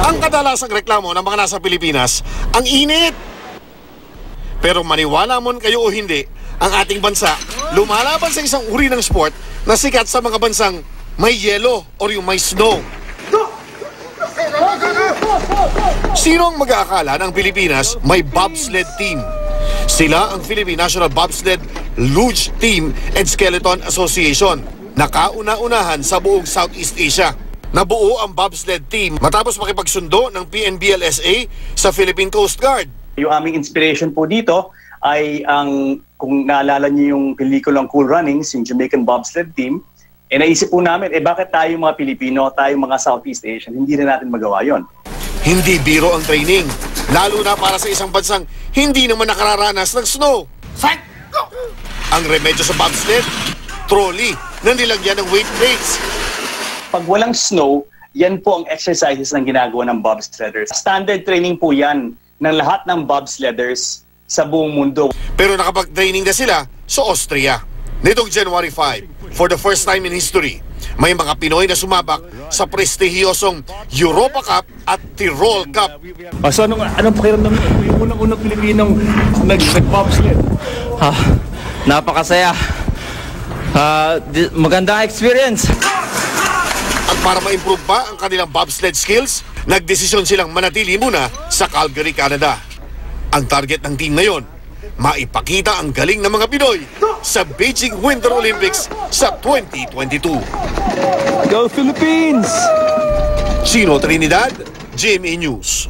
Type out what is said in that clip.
Ang kadalasang reklamo ng mga nasa Pilipinas, ang init. Pero maniwala mon kayo o hindi, ang ating bansa lumalaban sa isang uri ng sport na sikat sa mga bansang may yelo o yung may snow. Sino ang mag-aakala ng Pilipinas may bobsled team? Sila ang Philippine National Bobsled Luge Team and Skeleton Association. Nakauna-unahan sa buong Southeast Asia. Nabuo ang bobsled team matapos makipagsundo ng PNBLSA sa Philippine Coast Guard. Yung aming inspiration po dito ay kung naalala niyo yung pelikulang Cool Runnings, yung Jamaican Bobsled Team, naisip po namin, bakit tayo mga Pilipino, tayo mga Southeast Asian, hindi na natin magawa yon. Hindi biro ang training, lalo na para sa isang bansang hindi naman nakararanas ng snow. Ang remedyo sa bobsled, trolley na nilagyan ng weight plates. Pag walang snow, yan po ang exercises na ginagawa ng bobsledders. Standard training po yan ng lahat ng bobsledders sa buong mundo. Pero nakapag-training na sila sa Austria. Nitong January 5, for the first time in history, may mga Pinoy na sumabak sa prestihiyosong Europa Cup at Tyrol Cup. So anong pakiramdam mo? Yung unang-unang Pilipinong nag-bobsled? Napakasaya. Magandang experience. At para ma-improve pa ang kanilang bobsled skills, nagdesisyon silang manatili muna sa Calgary, Canada. Ang target ng team ngayon, maipakita ang galing ng mga Pinoy sa Beijing Winter Olympics sa 2022. Go Philippines! Chino Trinidad, GMA News.